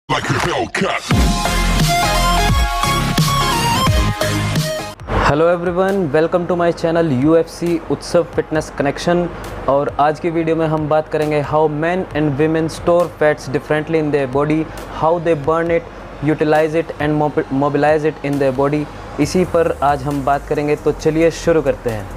like a Hellcat. Hello everyone, welcome to my channel UFC Utsav fitness connection. और आज की video में हम बात करेंगे how men and women store fats differently in their body, how they burn it, utilize it and mobilize it in their body. इसी पर आज हम बात करेंगे, तो चलिए शुरू करते हैं।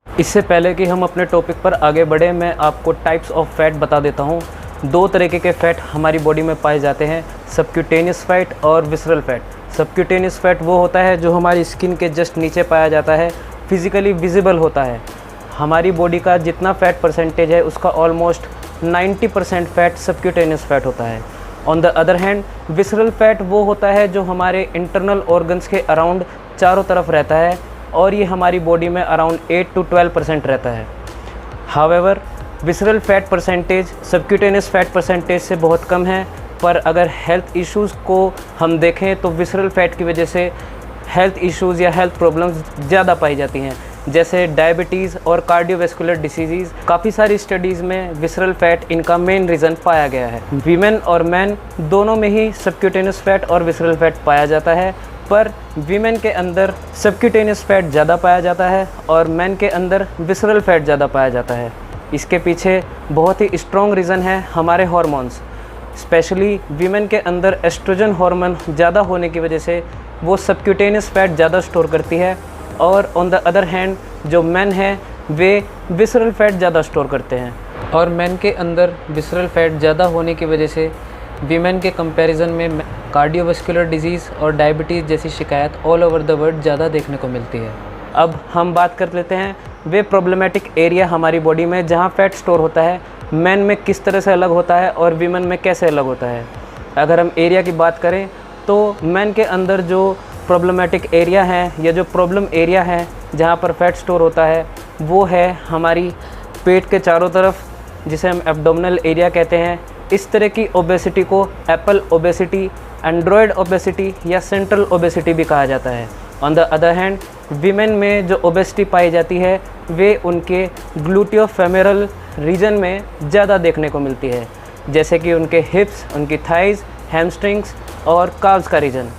इससे पहले कि हम अपने टॉपिक पर आगे बढ़े, मैं आपको टाइप्स ऑफ फैट बता देता हूँ। दो तरीके के फ़ैट हमारी बॉडी में पाए जाते हैं, सबक्यूटेनियस फैट और विसरल फैट। सबक्यूटेनियस फैट वो होता है जो हमारी स्किन के जस्ट नीचे पाया जाता है, फिज़िकली विजिबल होता है। हमारी बॉडी का जितना फ़ैट परसेंटेज है उसका ऑलमोस्ट 90% फ़ैट सबक्यूटेनियस फैट होता है। On the other hand visceral fat वो होता है जो हमारे इंटरनल ऑर्गन्स के अराउंड चारों तरफ रहता है, और ये हमारी बॉडी में अराउंड 8 to 12% रहता है। However visceral fat percentage subcutaneous fat percentage से बहुत कम है, पर अगर हेल्थ इश्यूज़ को हम देखें तो विसरल फैट की वजह से हेल्थ इश्यूज़ या हेल्थ प्रॉब्लम्स ज़्यादा पाई जाती हैं, जैसे डायबिटीज़ और कार्डियोवैस्कुलर डिसीज़। काफ़ी सारी स्टडीज़ में विसरल फैट इनका मेन रीज़न पाया गया है। वीमेन और मैन दोनों में ही सबक्यूटेनियस फैट और विसरल फैट पाया जाता है, पर वीमेन के अंदर सबक्यूटेनियस फैट ज़्यादा पाया जाता है और मैन के अंदर विसरल फैट ज़्यादा पाया जाता है। इसके पीछे बहुत ही स्ट्रॉन्ग रीज़न है हमारे हार्मोन्स। स्पेशली वीमेन के अंदर एस्ट्रोजन हार्मोन ज़्यादा होने की वजह से वो सबक्यूटेनियस फैट ज़्यादा स्टोर करती है, और ऑन द अदर हैंड जो मैन है वे विसरल फैट ज़्यादा स्टोर करते हैं। और मैन के अंदर विसरल फैट ज़्यादा होने की वजह से वीमेन के कंपैरिजन में कार्डियोवैस्कुलर डिजीज़ और डायबिटीज़ जैसी शिकायत ऑल ओवर द वर्ल्ड ज़्यादा देखने को मिलती है। अब हम बात कर लेते हैं वे प्रॉब्लमेटिक एरिया हमारी बॉडी में जहाँ फैट स्टोर होता है, मैन में किस तरह से अलग होता है और वीमेन में कैसे अलग होता है। अगर हम एरिया की बात करें तो मैन के अंदर जो प्रॉब्लमेटिक एरिया है या जो प्रॉब्लम एरिया है जहाँ पर फैट स्टोर होता है, वो है हमारी पेट के चारों तरफ, जिसे हम एब्डोमिनल एरिया कहते हैं। इस तरह की ओबेसिटी को एप्पल ओबेसिटी, एंड्रॉयड ओबेसिटी या सेंट्रल ओबेसिटी भी कहा जाता है। On the other hand women में जो ओबेसिटी पाई जाती है वे उनके ग्लूटियोफेमोरल रीजन में ज़्यादा देखने को मिलती है, जैसे कि उनके हिप्स, उनकी थाइज़, हैमस्ट्रिंग्स और काव्स का रीजन।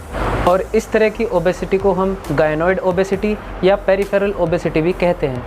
और इस तरह की ओबेसिटी को हम गायनॉइड ओबेसिटी या पेरिफेरल ओबेसिटी भी कहते हैं।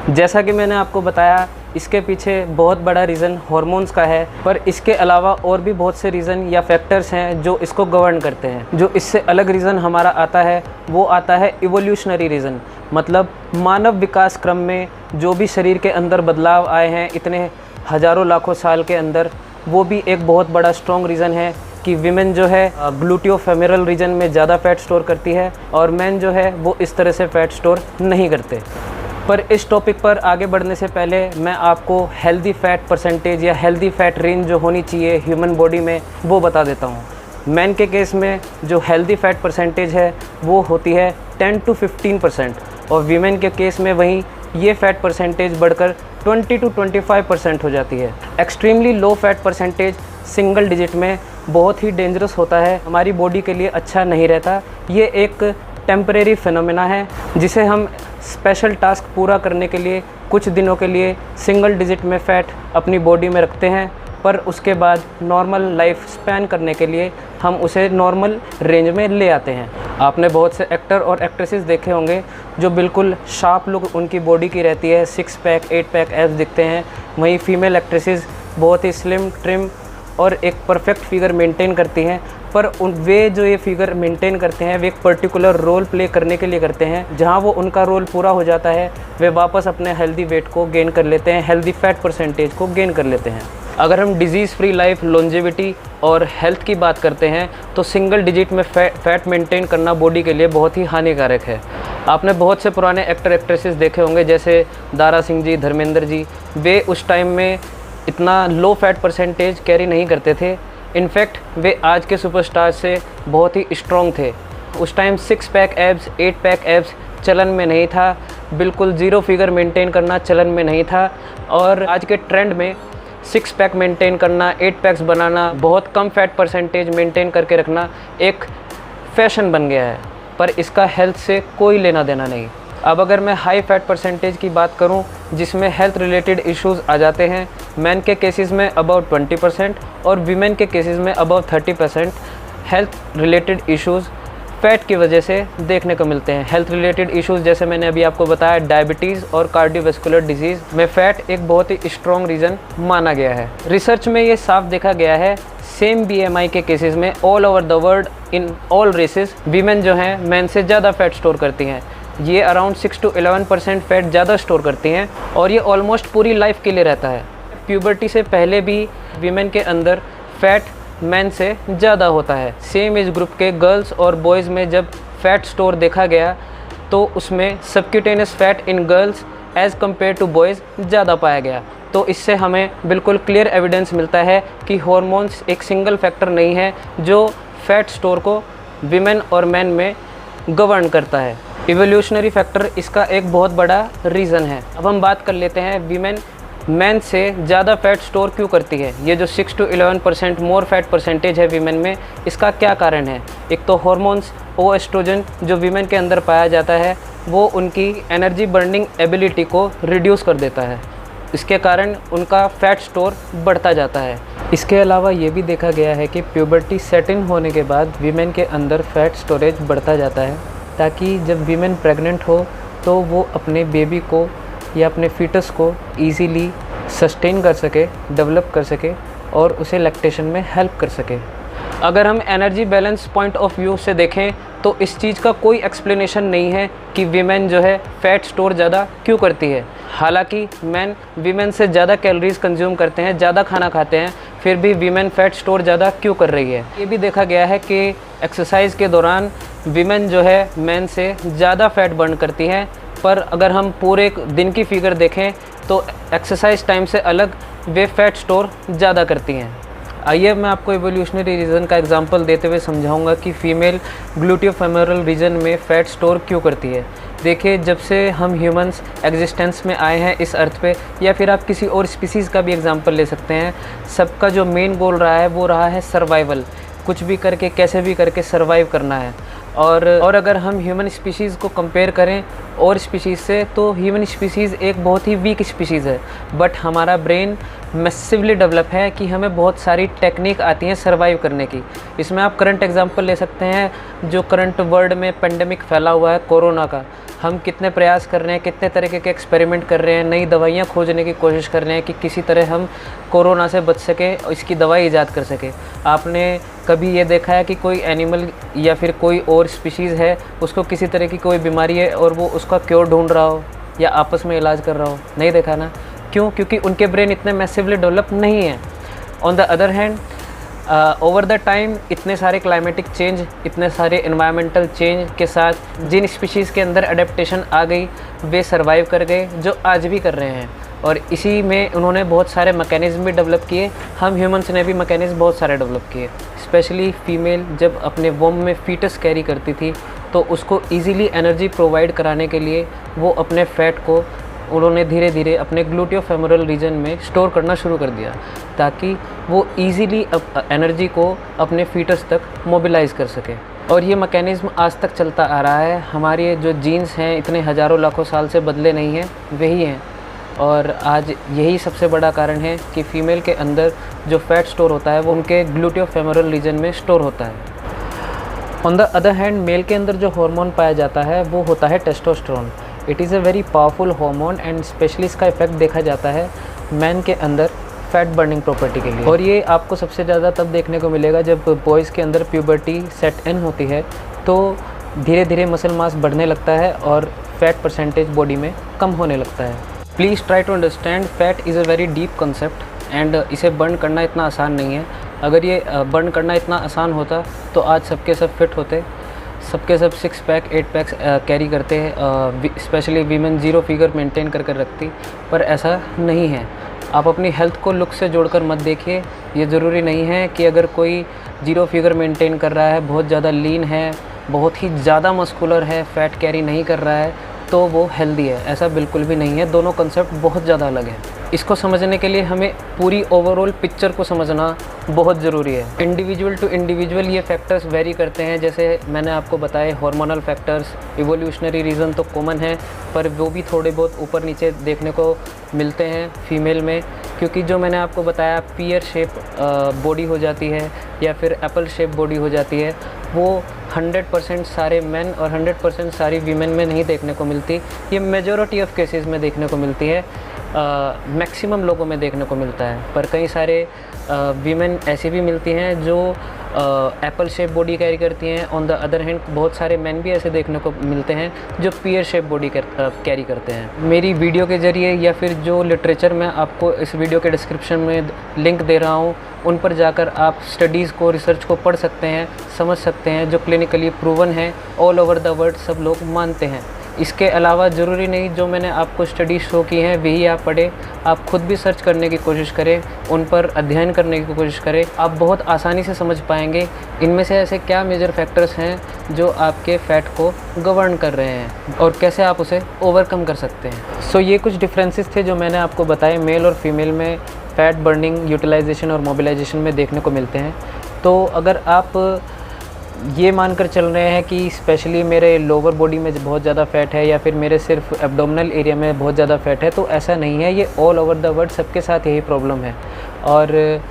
जैसा कि मैंने आपको बताया, इसके पीछे बहुत बड़ा रीज़न हार्मोन्स का है, पर इसके अलावा और भी बहुत से रीज़न या फैक्टर्स हैं जो इसको गवर्न करते हैं। जो इससे अलग रीज़न हमारा आता है वो आता है इवोल्यूशनरी रीज़न, मतलब मानव विकास क्रम में जो भी शरीर के अंदर बदलाव आए हैं इतने हज़ारों लाखों साल के अंदर, वो भी एक बहुत बड़ा स्ट्रॉन्ग रीज़न है कि विमेन जो है ग्लूटियोफेमोरल रीजन में ज़्यादा फ़ैट स्टोर करती है और मैन जो है वो इस तरह से फ़ैट स्टोर नहीं करते। पर इस टॉपिक पर आगे बढ़ने से पहले मैं आपको हेल्दी फ़ैट परसेंटेज या हेल्दी फ़ैट रेंज जो होनी चाहिए ह्यूमन बॉडी में वो बता देता हूँ। मैन के केस में जो हेल्दी फ़ैट परसेंटेज है वो होती है 10 to 15%, और वीमेन के केस में वहीं ये फ़ैट परसेंटेज बढ़कर 20 to 25% हो जाती है। Extremely low fat percentage single digit में बहुत ही डेंजरस होता है, हमारी बॉडी के लिए अच्छा नहीं रहता। ये एक टेम्परेरी फिनोमेना है जिसे हम स्पेशल टास्क पूरा करने के लिए कुछ दिनों के लिए सिंगल डिजिट में फ़ैट अपनी बॉडी में रखते हैं, पर उसके बाद नॉर्मल लाइफ स्पैन करने के लिए हम उसे नॉर्मल रेंज में ले आते हैं। आपने बहुत से एक्टर और एक्ट्रेसेस देखे होंगे जो बिल्कुल शार्प लुक उनकी बॉडी की रहती है, 6 पैक 8 पैक एब्स दिखते हैं। वहीं फीमेल एक्ट्रेसेस बहुत ही स्लिम, ट्रिम और एक परफेक्ट फिगर मेंटेन करती हैं, पर वे जो ये फिगर मेंटेन करते हैं वे एक पर्टिकुलर रोल प्ले करने के लिए करते हैं। जहाँ वो उनका रोल पूरा हो जाता है वे वापस अपने हेल्दी वेट को गेन कर लेते हैं, हेल्दी फैट परसेंटेज को गेन कर लेते हैं। अगर हम डिजीज़ फ्री लाइफ, लॉन्जेविटी और हेल्थ की बात करते हैं तो सिंगल डिजिट में फैट मेंटेन करना बॉडी के लिए बहुत ही हानिकारक है। आपने बहुत से पुराने एक्टर एक्ट्रेसेस देखे होंगे, जैसे दारा सिंह जी, धर्मेंद्र जी। वे उस टाइम में इतना लो फैट परसेंटेज कैरी नहीं करते थे। इनफैक्ट वे आज के सुपरस्टार से बहुत ही स्ट्रॉन्ग थे। उस time 6 pack abs, 8 pack abs चलन में नहीं था, बिल्कुल ज़ीरो फिगर मेंटेन करना चलन में नहीं था। और आज के ट्रेंड में 6 पैक मेंटेन करना, 8 पैक्स बनाना, बहुत कम फैट परसेंटेज मेंटेन करके रखना एक फैशन बन गया है, पर इसका हेल्थ से कोई लेना देना नहीं। अब अगर मैं हाई फैट परसेंटेज की बात करूं, जिसमें हेल्थ रिलेटेड इश्यूज़ आ जाते हैं, मैन के केसेस में अबाउट 20% और वीमेन के केसेस में about 30% health related issues fat की वजह से देखने को मिलते हैं। हेल्थ रिलेटेड इश्यूज़ जैसे मैंने अभी आपको बताया, डायबिटीज़ और कार्डियोवैस्कुलर डिजीज़ में फ़ैट एक बहुत ही स्ट्रॉन्ग रीज़न माना गया है। रिसर्च में ये साफ देखा गया है, सेम BMI के केसेस में all over the world in all races women जो हैं मैन से ज़्यादा फैट स्टोर करती हैं। ये अराउंड 6 to 11% फैट ज़्यादा स्टोर करती हैं और ये ऑलमोस्ट पूरी लाइफ के लिए रहता है। प्यूबर्टी से पहले भी वीमेन के अंदर फैट मैन से ज़्यादा होता है। सेम एज ग्रुप के गर्ल्स और बॉयज़ में जब फैट स्टोर देखा गया तो उसमें subcutaneous fat in girls as compared to boys ज़्यादा पाया गया। तो इससे हमें बिल्कुल क्लियर एविडेंस मिलता है कि हॉर्मोन्स एक सिंगल फैक्टर नहीं है जो फैट स्टोर को विमेन और मैन में गवर्न करता है। इवोल्यूशनरी फैक्टर इसका एक बहुत बड़ा रीज़न है। अब हम बात कर लेते हैं वीमेन मैन से ज़्यादा फैट स्टोर क्यों करती है। ये जो 6 to 11% मोर फैट परसेंटेज है वीमेन में, इसका क्या कारण है। एक तो हॉर्मोन्स एस्ट्रोजन जो वीमेन के अंदर पाया जाता है वो उनकी एनर्जी बर्निंग एबिलिटी को रिड्यूस कर देता है, इसके कारण उनका फैट स्टोर बढ़ता जाता है। इसके अलावा ये भी देखा गया है कि प्यूबर्टी सेट इन होने के बाद वीमेन के अंदर फैट स्टोरेज बढ़ता जाता है, ताकि जब वीमेन प्रेग्नेंट हो तो वो अपने बेबी को या अपने फीटस को इजीली सस्टेन कर सके, डेवलप कर सके और उसे लैक्टेशन में हेल्प कर सके। अगर हम energy balance point of view से देखें तो इस चीज़ का कोई एक्सप्लेनेशन नहीं है कि वीमेन जो है फ़ैट स्टोर ज़्यादा क्यों करती है। हालांकि मैन वीमेन से ज़्यादा कैलोरीज कंज्यूम करते हैं, ज़्यादा खाना खाते हैं, फिर भी वीमेन फ़ैट स्टोर ज़्यादा क्यों कर रही है। ये भी देखा गया है कि एक्सरसाइज के दौरान वीमेन जो है मैन से ज़्यादा फैट बर्न करती हैं, पर अगर हम पूरे दिन की फिगर देखें तो एक्सरसाइज टाइम से अलग वे फैट स्टोर ज़्यादा करती हैं। आइए मैं आपको एवोल्यूशनरी रीज़न का एग्जांपल देते हुए समझाऊंगा कि फ़ीमेल ग्लूटियोफेमोरल रीजन में फ़ैट स्टोर क्यों करती है। देखिए, जब से हम ह्यूमंस एग्जिस्टेंस में आए हैं इस अर्थ पे, या फिर आप किसी और स्पीसीज़ का भी एग्जांपल ले सकते हैं, सबका जो मेन गोल रहा है वो रहा है सर्वाइवल। कुछ भी करके, कैसे भी करके सर्वाइव करना है। और अगर हम ह्यूमन स्पीशीज़ को कंपेयर करें और स्पीशीज़ से, तो ह्यूमन स्पीशीज़ एक बहुत ही वीक स्पीशीज़ है, बट हमारा ब्रेन मैसिवली डेवलप है कि हमें बहुत सारी टेक्निक आती हैं सर्वाइव करने की। इसमें आप करंट एग्जांपल ले सकते हैं, जो करंट वर्ल्ड में पेंडेमिक फैला हुआ है कोरोना का। हम कितने प्रयास कर रहे हैं, कितने तरीके के एक्सपेरिमेंट कर रहे हैं, नई दवाइयाँ खोजने की कोशिश कर रहे हैं कि किसी तरह हम कोरोना से बच सके, इसकी दवाई ईजाद कर सके। आपने कभी ये देखा है कि कोई एनिमल या फिर कोई और स्पीशीज़ है, उसको किसी तरह की कोई बीमारी है और वो उसका क्योर ढूंढ रहा हो या आपस में इलाज कर रहा हो? नहीं देखा ना। क्यों? क्योंकि उनके ब्रेन इतने मैसिवली डेवलप नहीं है। On the other hand, over the time इतने सारे क्लाइमेटिक चेंज, इतने सारे एनवायरमेंटल चेंज के साथ जिन स्पीशीज़ के अंदर अडेप्टेशन आ गई, वे सर्वाइव कर गए, जो आज भी कर रहे हैं। और इसी में उन्होंने बहुत सारे मैकेनिज़्म भी डेवलप किए। हम ह्यूमंस ने भी मैकेनिज़्म बहुत सारे डेवलप किए। स्पेशली फ़ीमेल जब अपने वोम में फीटस कैरी करती थी तो उसको ईज़िली एनर्जी प्रोवाइड कराने के लिए वो अपने फ़ैट को उन्होंने धीरे धीरे अपने ग्लूटियोफेमोरल रीजन में स्टोर करना शुरू कर दिया, ताकि वो ईज़िली एनर्जी को अपने फीटस तक मोबिलाइज़ कर सके। और ये मैकेनिज़्म आज तक चलता आ रहा है। हमारे जो जीन्स हैं इतने हज़ारों लाखों साल से बदले नहीं हैं, वही हैं। और आज यही सबसे बड़ा कारण है कि फ़ीमेल के अंदर जो फ़ैट स्टोर होता है वो उनके ग्लूटियोफेमोरल रीजन में स्टोर होता है। On the other hand, male के अंदर जो हार्मोन पाया जाता है वो होता है testosterone. It is a very powerful hormone and specially इसका इफेक्ट देखा जाता है मैन के अंदर फैट बर्निंग प्रॉपर्टी के लिए। और ये आपको सबसे ज़्यादा तब देखने को मिलेगा जब बॉयज़ के अंदर प्यूबर्टी सेट इन होती है, तो धीरे धीरे मसल मास बढ़ने लगता है और फैट परसेंटेज बॉडी में कम होने लगता है। Please try to understand, fat is a very deep concept and इसे बर्न करना इतना आसान नहीं है। अगर ये बर्न करना इतना आसान होता तो आज सबके सब फिट होते, सबके सब 6 पैक 8 पैक्स कैरी करते हैं। स्पेशली वीमेन 0 फिगर मेंटेन कर रखती, पर ऐसा नहीं है। आप अपनी हेल्थ को लुक से जोड़कर मत देखिए। ये ज़रूरी नहीं है कि अगर कोई 0 फिगर मेंटेन कर रहा है, बहुत ज़्यादा लीन है बहुत ही ज़्यादा मस्कुलर है, फ़ैट कैरी नहीं कर रहा है, तो वो हेल्दी है, ऐसा बिल्कुल भी नहीं है। दोनों कंसेप्ट बहुत ज़्यादा अलग है। इसको समझने के लिए हमें पूरी ओवरऑल पिक्चर को समझना बहुत ज़रूरी है। इंडिविजुअल टू इंडिविजुअल ये फैक्टर्स वेरी करते हैं, जैसे मैंने आपको बताए हार्मोनल फैक्टर्स, इवोल्यूशनरी रीज़न तो कॉमन है, पर वो भी थोड़े बहुत ऊपर नीचे देखने को मिलते हैं फीमेल में, क्योंकि जो मैंने आपको बताया पीयर शेप बॉडी हो जाती है या फिर एप्पल शेप बॉडी हो जाती है, वो 100% सारे मेन और 100% सारी वीमेन में नहीं देखने को मिलती। ये मेजॉरिटी ऑफ केसेस में देखने को मिलती है, मैक्सिमम लोगों में देखने को मिलता है। पर कई सारे वीमेन ऐसी भी मिलती हैं जो एप्पल शेप बॉडी कैरी करती हैं। ऑन द अदर हैंड बहुत सारे मेन भी ऐसे देखने को मिलते हैं जो पीयर शेप बॉडी कैरी करते हैं। मेरी वीडियो के ज़रिए या फिर जो लिटरेचर मैं आपको इस वीडियो के डिस्क्रिप्शन में लिंक दे रहा हूँ, उन पर जाकर आप स्टडीज़ को, रिसर्च को पढ़ सकते हैं, समझ सकते हैं, जो क्लिनिकली प्रूवन है, ऑल ओवर द वर्ल्ड सब लोग मानते हैं। इसके अलावा ज़रूरी नहीं जो मैंने आपको स्टडी शो की हैं वही आप पढ़ें, आप खुद भी सर्च करने की कोशिश करें, उन पर अध्ययन करने की कोशिश करें, आप बहुत आसानी से समझ पाएंगे इनमें से ऐसे क्या मेजर फैक्टर्स हैं जो आपके फ़ैट को गवर्न कर रहे हैं और कैसे आप उसे ओवरकम कर सकते हैं। सो ये कुछ डिफरेंसेस थे जो मैंने आपको बताए मेल और फीमेल में फ़ैट बर्निंग, यूटिलाइजेशन और मोबिलाइजेशन में देखने को मिलते हैं। तो अगर आप ये मानकर चल रहे हैं कि स्पेशली मेरे लोअर बॉडी में बहुत ज़्यादा फ़ैट है या फिर मेरे सिर्फ एब्डोमिनल एरिया में बहुत ज़्यादा फ़ैट है, तो ऐसा नहीं है। ये ऑल ओवर द वर्ल्ड सबके साथ यही प्रॉब्लम है। और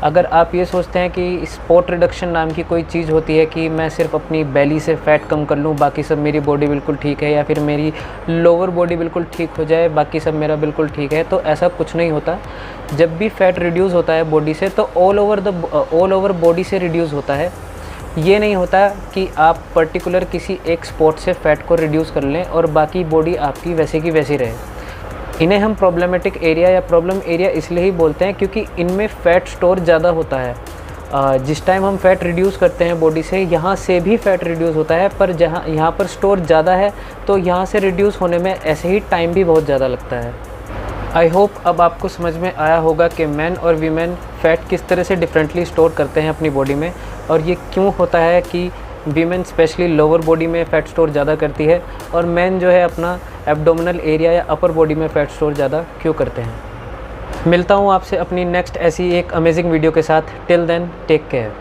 अगर आप ये सोचते हैं कि स्पॉट रिडक्शन नाम की कोई चीज़ होती है कि मैं सिर्फ अपनी बेली से फ़ैट कम कर लूँ, बाकी सब मेरी बॉडी बिल्कुल ठीक है, या फिर मेरी लोअर बॉडी बिल्कुल ठीक हो जाए, बाकी सब मेरा बिल्कुल ठीक है, तो ऐसा कुछ नहीं होता। जब भी फ़ैट रिड्यूस होता है बॉडी से तो ऑल ओवर बॉडी से रिड्यूस होता है। ये नहीं होता कि आप पर्टिकुलर किसी एक स्पॉट से फ़ैट को रिड्यूस कर लें और बाकी बॉडी आपकी वैसे की वैसी रहे। इन्हें हम प्रॉब्लमेटिक एरिया या प्रॉब्लम एरिया इसलिए ही बोलते हैं क्योंकि इनमें फ़ैट स्टोर ज़्यादा होता है। जिस टाइम हम फ़ैट रिड्यूस करते हैं बॉडी से, यहाँ से भी फ़ैट रिड्यूस होता है, पर जहाँ यहाँ पर स्टोर ज़्यादा है तो यहाँ से रिड्यूस होने में ऐसे ही टाइम भी बहुत ज़्यादा लगता है। आई होप अब आपको समझ में आया होगा कि मैन और वीमेन फ़ैट किस तरह से डिफरेंटली स्टोर करते हैं अपनी बॉडी में, और ये क्यों होता है कि वीमेन स्पेशली लोअर बॉडी में फ़ैट स्टोर ज़्यादा करती है और मैन जो है अपना एब्डोमिनल एरिया या अपर बॉडी में फ़ैट स्टोर ज़्यादा क्यों करते हैं। मिलता हूँ आपसे अपनी नेक्स्ट ऐसी एक अमेजिंग वीडियो के साथ। Till then take care.